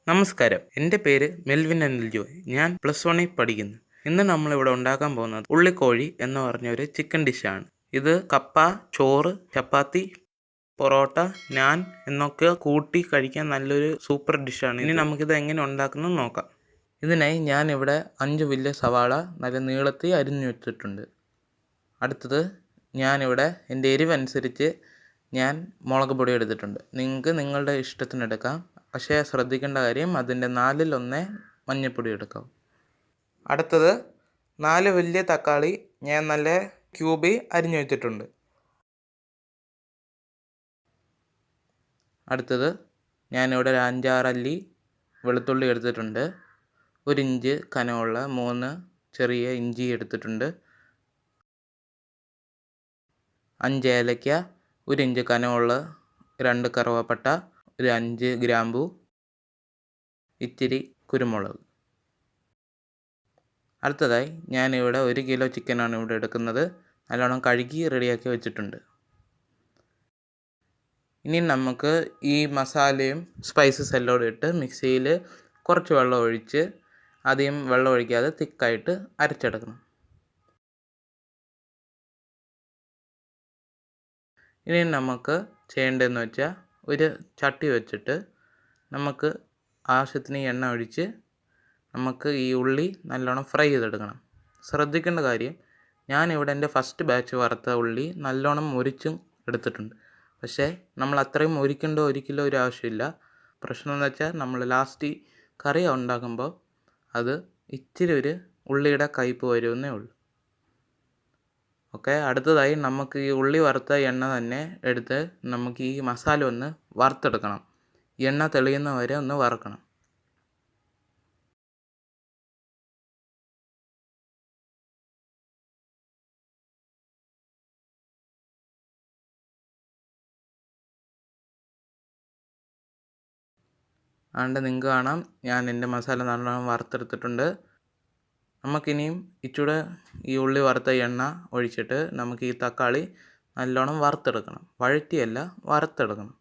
നമസ്കാരം, എൻ്റെ പേര് മെൽവിൻ അനിൽ ജോയ്. ഞാൻ +1 പഠിക്കുന്നു. ഇന്ന് നമ്മളിവിടെ ഉണ്ടാക്കാൻ പോകുന്നത് ഉള്ളിക്കോഴി എന്ന് പറഞ്ഞൊരു ചിക്കൻ ഡിഷാണ്. ഇത് കപ്പ, ചോറ്, ചപ്പാത്തി, പൊറോട്ട, നാൻ എന്നൊക്കെ കൂട്ടി കഴിക്കാൻ നല്ലൊരു സൂപ്പർ ഡിഷാണ്. ഇനി നമുക്കിത് എങ്ങനെ ഉണ്ടാക്കുന്നത് നോക്കാം. ഇതിനായി ഞാനിവിടെ 5 വലിയ സവാള നല്ല നീളത്തിൽ അരിഞ്ഞു വെച്ചിട്ടുണ്ട്. അടുത്തത് ഞാനിവിടെ എൻ്റെ എരിവനുസരിച്ച് ഞാൻ മുളക് പൊടി എടുത്തിട്ടുണ്ട്. നിങ്ങൾക്ക് നിങ്ങളുടെ ഇഷ്ടത്തിനെടുക്കാം. പക്ഷേ ശ്രദ്ധിക്കേണ്ട കാര്യം അതിൻ്റെ 4/1 മഞ്ഞൾപ്പൊടി എടുക്കാം. അടുത്തത് 4 വലിയ തക്കാളി ഞാൻ നല്ല ക്യൂബിൽ അരിഞ്ഞു വെച്ചിട്ടുണ്ട്. അടുത്തത് ഞാനിവിടെ ഒരു 5-6 അല്ലി വെളുത്തുള്ളി എടുത്തിട്ടുണ്ട്. 1 ഇഞ്ച് കനമുള്ള 3 ചെറിയ ഇഞ്ചി എടുത്തിട്ടുണ്ട്. 5 ഏലയ്ക്ക, 1 ഇഞ്ച് കനമുള്ള 2 കറുവപ്പട്ട, ഒരു 5 ഗ്രാമ്പു, ഇത്തിരി കുരുമുളക്. അടുത്തതായി ഞാനിവിടെ 1 കിലോ ചിക്കനാണ് ഇവിടെ എടുക്കുന്നത്. നല്ലോണം കഴുകി റെഡിയാക്കി വെച്ചിട്ടുണ്ട്. ഇനി നമുക്ക് ഈ മസാലയും സ്പൈസസ് എല്ലാം ഇട്ട് മിക്സിയിൽ കുറച്ച് വെള്ളം ഒഴിച്ച്, അധികം വെള്ളം ഒഴിക്കാതെ തിക്കായിട്ട് അരച്ചെടുക്കണം. ഇനി നമുക്ക് ചെയ്യേണ്ടതെന്ന് വെച്ചാൽ ഒരു ചട്ടി വെച്ചിട്ട് നമുക്ക് ആവശ്യത്തിന് എണ്ണ ഒഴിച്ച് നമുക്ക് ഈ ഉള്ളി നല്ലോണം ഫ്രൈ ചെയ്തെടുക്കണം. ശ്രദ്ധിക്കേണ്ട കാര്യം, ഞാനിവിടെ എൻ്റെ ഫസ്റ്റ് ബാച്ച് വറുത്ത ഉള്ളി നല്ലോണം മുരിച്ചും എടുത്തിട്ടുണ്ട്. പക്ഷേ നമ്മൾ അത്രയും മുരിക്കേണ്ട ഒരിക്കലും ഒരു ആവശ്യമില്ല. പ്രശ്നം എന്ന് വെച്ചാൽ നമ്മൾ ലാസ്റ്റ് കറി ഉണ്ടാക്കുമ്പോൾ അത് ഇച്ചിരി ഒരു ഉള്ളിയുടെ കയ്പ്പ് വരുമെന്നേ ഉള്ളൂ. ഓക്കെ, അടുത്തതായി നമുക്ക് ഈ ഉള്ളി വറുത്ത എണ്ണ തന്നെ എടുത്ത് നമുക്ക് ഈ മസാല ഒന്ന് വറുത്തെടുക്കണം. എണ്ണ തെളിയുന്ന വരെ ഒന്ന് വറുക്കണം. അതുകൊണ്ട് നിങ്ങൾക്ക് കാണാം, ഞാൻ എൻ്റെ മസാല നല്ലോണം വറുത്തെടുത്തിട്ടുണ്ട്. നമുക്കിനിയും ഇച്ചിരി ഈ ഉള്ളി വറുത്ത എണ്ണ ഒഴിച്ചിട്ട് നമുക്ക് ഈ തക്കാളി നല്ലോണം വറുത്തെടുക്കണം. വഴറ്റിയല്ല, വറുത്തെടുക്കണം.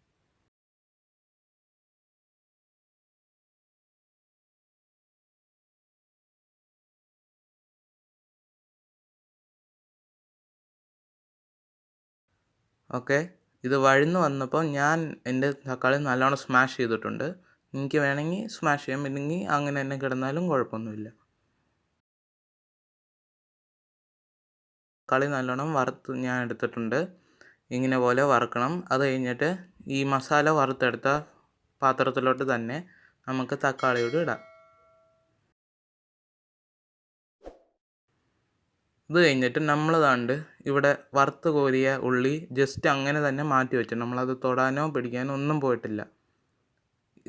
ഓക്കെ, ഇത് വഴന്നു വന്നപ്പോൾ ഞാൻ എൻ്റെ തക്കാളി നല്ലോണം സ്മാഷ് ചെയ്തിട്ടുണ്ട്. എനിക്ക് വേണമെങ്കിൽ സ്മാഷ് ചെയ്യാൻ, പറ്റുമെങ്കിൽ അങ്ങനെ തന്നെ കിടന്നാലും കുഴപ്പമൊന്നുമില്ല. തക്കാളി നല്ലോണം വറുത്ത് ഞാൻ എടുത്തിട്ടുണ്ട്. ഇങ്ങനെ പോലെ വറുക്കണം. അത് കഴിഞ്ഞിട്ട് ഈ മസാല വറുത്തെടുത്ത പാത്രത്തിലോട്ട് തന്നെ നമുക്ക് തക്കാളിയോട് ഇടാം. ഇത് കഴിഞ്ഞിട്ട് നമ്മൾ ഇവിടെ വറുത്ത് കോരിയ ഉള്ളി ജസ്റ്റ് അങ്ങനെ തന്നെ മാറ്റി വെച്ചു. നമ്മളത് തൊടാനോ പിടിക്കാനോ ഒന്നും പോയിട്ടില്ല.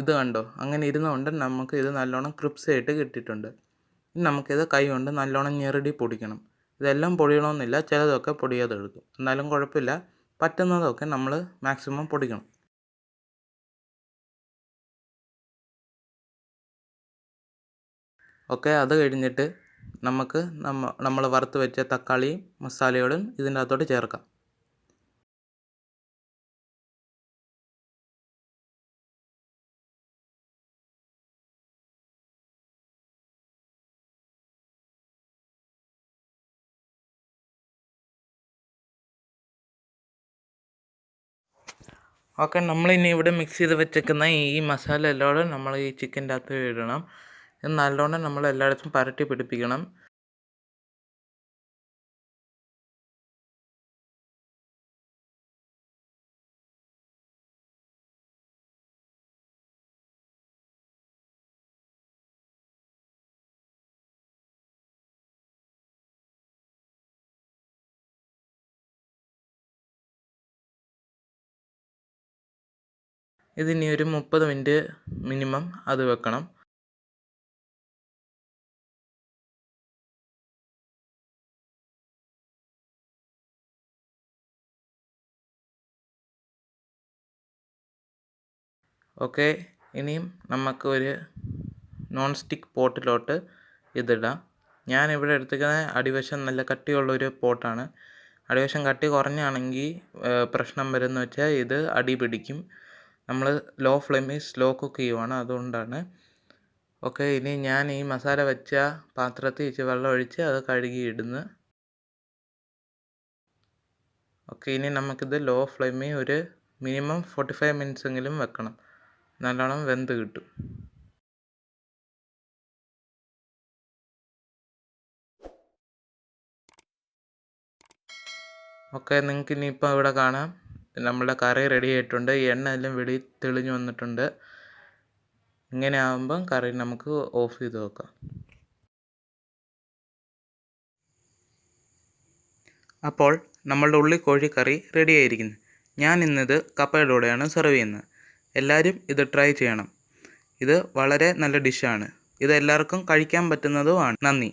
ഇത് കണ്ടോ, അങ്ങനെ ഇരുന്നുകൊണ്ട് നമുക്ക് ഇത് നല്ലോണം ക്രിപ്സായിട്ട് കിട്ടിയിട്ടുണ്ട്. ഇനി നമുക്കിത് കൈ കൊണ്ട് നല്ലോണം ഞെരടി പൊടിക്കണം. ഇതെല്ലാം പൊടിയണമെന്നില്ല, ചിലതൊക്കെ പൊടിയാതെ എടുക്കും. എന്നാലും കുഴപ്പമില്ല, പറ്റുന്നതൊക്കെ നമ്മൾ മാക്സിമം പൊടിക്കണം. ഓക്കെ, അത് കഴിഞ്ഞിട്ട് നമുക്ക് നമ്മൾ വറുത്ത് വെച്ച തക്കാളിയും മസാലയോടും ഇതിൻ്റെ അകത്തോട്ട് ചേർക്കാം. ഓക്കെ, നമ്മളിനി ഇവിടെ മിക്സ് ചെയ്ത് വെച്ചേക്കുന്ന ഈ മസാല എല്ലാം നമ്മൾ ഈ ചിക്കൻ്റെ അകത്ത് ഇടണം. ഇത് നല്ലോണം നമ്മൾ എല്ലായിടത്തും പരട്ടി പിടിപ്പിക്കണം. ഇതിനി ഒരു 30 മിനിറ്റ് മിനിമം അത് വെക്കണം. ഓക്കെ, ഇനിയും നമുക്ക് ഒരു നോൺ സ്റ്റിക്ക് പോട്ടിലോട്ട് ഇതിടാം. ഞാനിവിടെ എടുത്തിരിക്കുന്ന അടിവശം നല്ല കട്ടിയുള്ളൊരു പോട്ടാണ്. അടിവശം കട്ടി കുറഞ്ഞാണെങ്കിൽ പ്രശ്നം വരുമെന്ന് വെച്ചാൽ ഇത് അടി പിടിക്കും. നമ്മൾ ലോ ഫ്ലെയിമിൽ സ്ലോ കുക്ക് ചെയ്യുവാണ്, അതുകൊണ്ടാണ്. ഓക്കെ, ഇനി ഞാൻ ഈ മസാല വെച്ച പാത്രത്തിൽ ഇച്ചിരി വെള്ളം ഒഴിച്ച് അത് കഴുകി ഇടുന്നു. ഓക്കെ, ഇനി നമുക്കിത് ലോ ഫ്ലെയിമിൽ ഒരു മിനിമം 45 മിനിറ്റ്സ് എങ്കിലും വെക്കണം, നല്ലോണം വെന്ത് കിട്ടും. ഓക്കെ, നിങ്ങൾക്ക് ഇനിയിപ്പോൾ ഇവിടെ കാണാം നമ്മളുടെ കറി റെഡി ആയിട്ടുണ്ട്. എണ്ണ എല്ലാം വെളി തെളിഞ്ഞു വന്നിട്ടുണ്ട്. ഇങ്ങനെ ആകുമ്പം കറി നമുക്ക് ഓഫ് ചെയ്ത് വെക്കാം. അപ്പോൾ നമ്മളുടെ ഉള്ളിക്കോഴി കറി റെഡി ആയിരിക്കുന്നു. ഞാൻ ഇന്നത് കപ്പയുടെ കൂടെയാണ് സെർവ് ചെയ്യുന്നത്. എല്ലാവരും ഇത് ട്രൈ ചെയ്യണം. ഇത് വളരെ നല്ല ഡിഷാണ്. ഇത് എല്ലാവർക്കും കഴിക്കാൻ പറ്റുന്നതുമാണ്. നന്ദി.